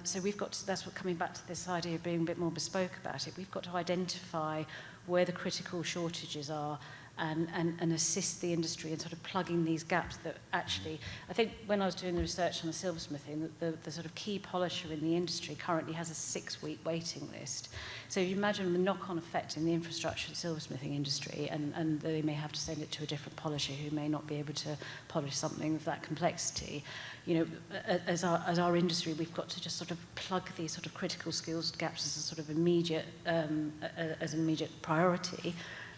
So we've got to, that's what coming back to this idea of being a bit more bespoke about it. We've got to identify where the critical shortages are and assist the industry in sort of plugging these gaps that actually, I think when I was doing the research on the silversmithing, the sort of key polisher in the industry currently has a 6-week waiting list. So you imagine the knock-on effect in the infrastructure silversmithing industry, and they may have to send it to a different polisher who may not be able to polish something of that complexity. As our industry, we've got to just sort of plug these sort of critical skills gaps as a sort of immediate, as an immediate priority,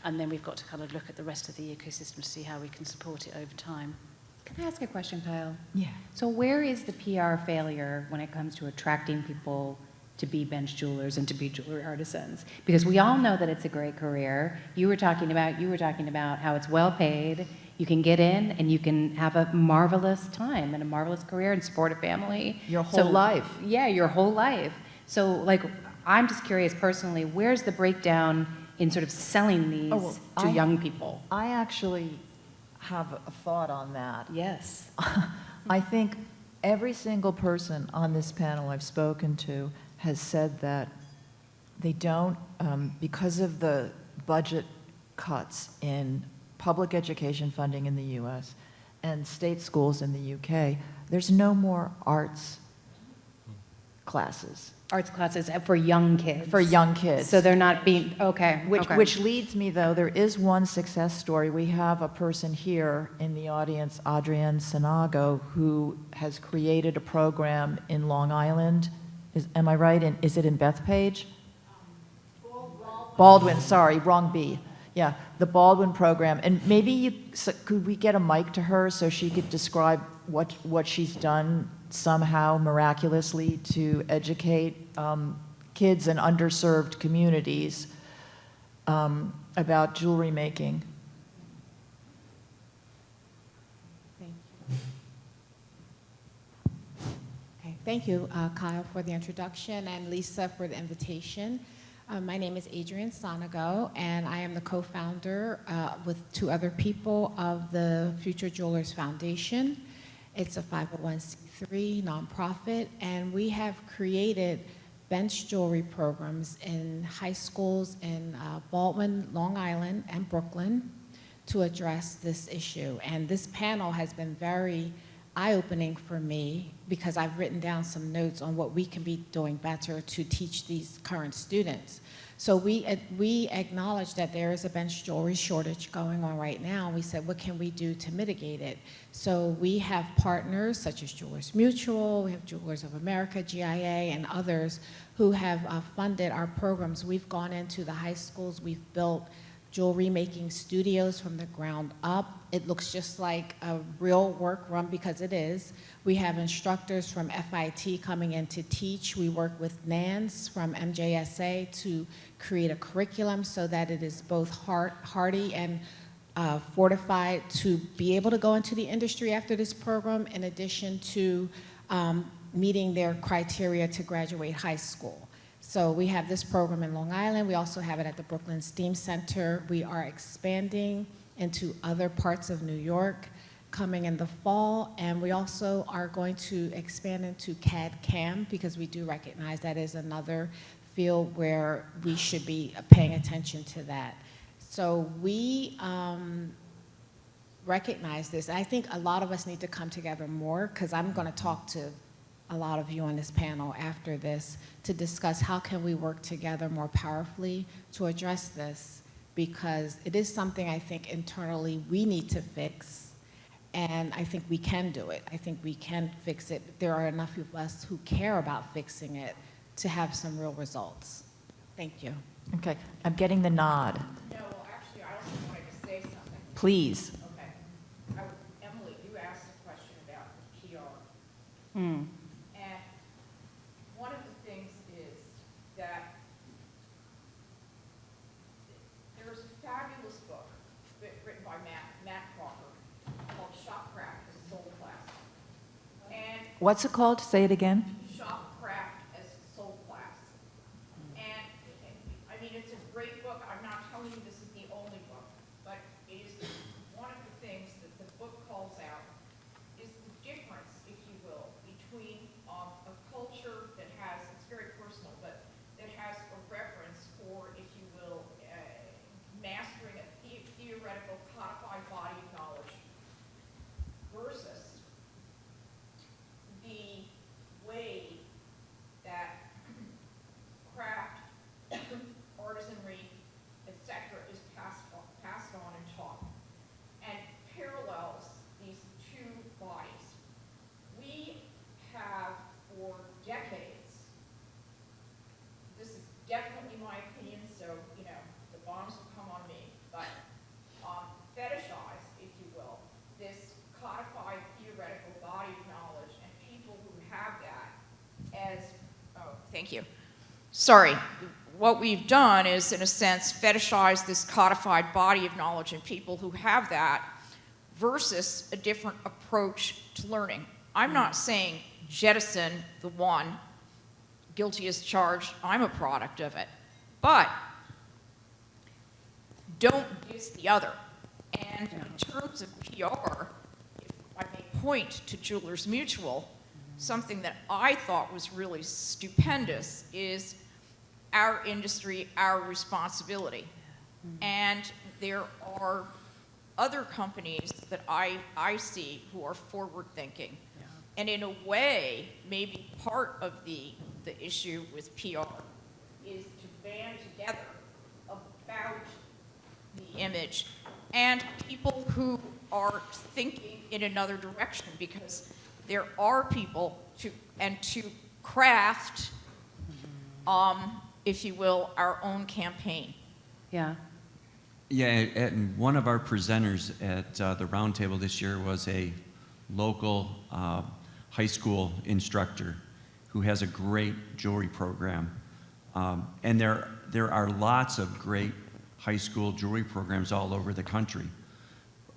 and then we've got to kind of look at the rest of the ecosystem to see how we can support it over time. Can I ask a question, Kyle? Yeah. So where is the PR failure when it comes to attracting people to be bench jewelers and to be jewelry artisans? Because we all know that it's a great career. You were talking about how it's well paid. You can get in and you can have a marvelous time and a marvelous career and support a family. Your whole life. Yeah, your whole life. So I'm just curious personally, where's the breakdown in sort of selling these to young people? I actually have a thought on that. Yes. I think every single person on this panel I've spoken to has said that they don't, because of the budget cuts in public education funding in the US and state schools in the UK, there's no more arts classes. Arts classes for young kids. For young kids. So they're not being, okay. Which leads me, though, there is one success story. We have a person here in the audience, Adrienne Sinago, who has created a program in Long Island. Am I right? Is it in Bethpage? Baldwin, sorry, wrong B. Yeah, the Baldwin program, and maybe could we get a mic to her so she could describe what she's done somehow miraculously to educate kids in underserved communities about jewelry making? Okay, thank you, Kyle, for the introduction, and Lisa for the invitation. My name is Adrienne Sonago, and I am the co-founder with two other people of the Future Jewelers Foundation. It's a 501c3 nonprofit, and we have created bench jewelry programs in high schools in Baldwin, Long Island, and Brooklyn to address this issue. And this panel has been very eye-opening for me because I've written down some notes on what we can be doing better to teach these current students. So we acknowledge that there is a bench jewelry shortage going on right now, and we said, what can we do to mitigate it? So we have partners such as Jewelers Mutual, we have Jewelers of America, GIA, and others who have funded our programs. We've gone into the high schools, we've built jewelry making studios from the ground up. It looks just like a real work run because it is. We have instructors from FIT coming in to teach. We work with NANS from MJSA to create a curriculum so that it is both hardy and fortified to be able to go into the industry after this program, in addition to meeting their criteria to graduate high school. So we have this program in Long Island. We also have it at the Brooklyn STEAM Center. We are expanding into other parts of New York coming in the fall, and we also are going to expand into CAD/CAM because we do recognize that is another field where we should be paying attention to that. So we recognize this. I think a lot of us need to come together more, because I'm going to talk to a lot of you on this panel after this to discuss how can we work together more powerfully to address this, because it is something I think internally we need to fix, and I think we can do it. I think we can fix it. There are enough of us who care about fixing it to have some real results. Thank you. Okay, I'm getting the nod. No, well, actually, I also wanted to say something. Please. Okay. Emily, you asked a question about PR. Mm. And one of the things is that there is a fabulous book written by Matt Crawford called Shopcraft as a Soul Class. And What's it called? Say it again. Shopcraft as a Soul Class. And I mean, it's a great book. I'm not telling you this is the only book, but it is one of the things that the book calls out is the difference, if you will, between a culture that has, it's very personal, but that has a reverence for, if you will, mastering a theoretical codified body of knowledge versus the way that craft, artisanry, etc. is passed on and taught, and parallels these two bodies. We have for decades, this is definitely my opinion, so, you know, the bombs will come on me, but fetishized, if you will, this codified theoretical body of knowledge, and people who have that as, oh, thank you. Sorry. What we've done is, in a sense, fetishize this codified body of knowledge and people who have that versus a different approach to learning. I'm not saying jettison the one, guilty as charged, I'm a product of it, but don't diss the other. And in terms of PR, if I may point to Jewelers Mutual, something that I thought was really stupendous is our industry, our responsibility. And there are other companies that I see who are forward-thinking. And in a way, maybe part of the issue with PR is to band together about the image and people who are thinking in another direction, because there are people to craft, if you will, our own campaign. Yeah. Yeah, and one of our presenters at the roundtable this year was a local high school instructor who has a great jewelry program. And there are lots of great high school jewelry programs all over the country.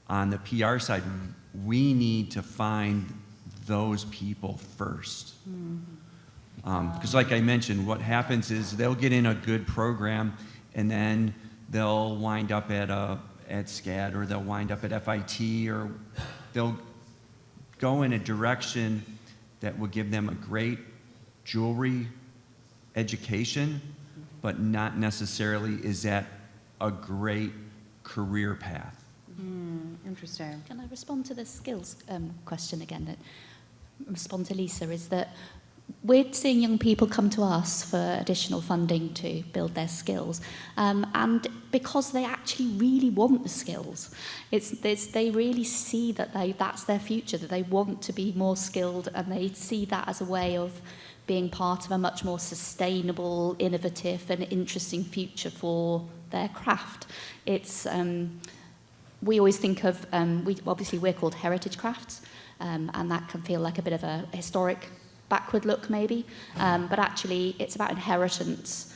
On the PR side, we need to find those people first. Because like I mentioned, what happens is they'll get in a good program and then they'll wind up at SCAD, or they'll wind up at FIT, or they'll go in a direction that will give them a great jewelry education, but not necessarily is that a great career path. Interesting. Can I respond to the skills question again? That respond to Lisa, is that we're seeing young people come to us for additional funding to build their skills, and because they actually really want the skills. They really see that that's their future, that they want to be more skilled, and they see that as a way of being part of a much more sustainable, innovative and interesting future for their craft. It's we always think of, we're called heritage crafts, and that can feel like a bit of a historic backward look maybe, but actually it's about inheritance,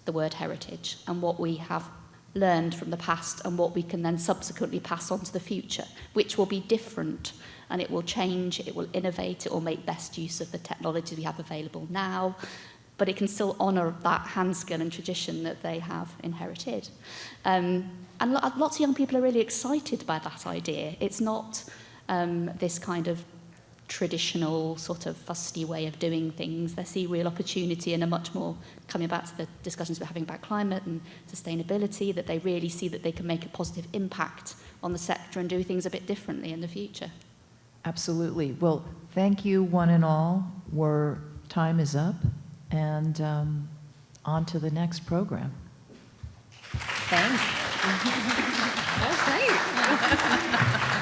the word heritage, and what we have learned from the past and what we can then subsequently pass on to the future, which will be different, and it will change, it will innovate, it will make best use of the technology we have available now, but it can still honour that hand skill and tradition that they have inherited. And lots of young people are really excited by that idea. It's not this kind of traditional sort of fusty way of doing things. They see real opportunity in a much more, coming back to the discussions we're having about climate and sustainability, that they really see that they can make a positive impact on the sector and do things a bit differently in the future. Absolutely. Well, thank you one and all. Time is up, and on to the next program. Thanks. That's great.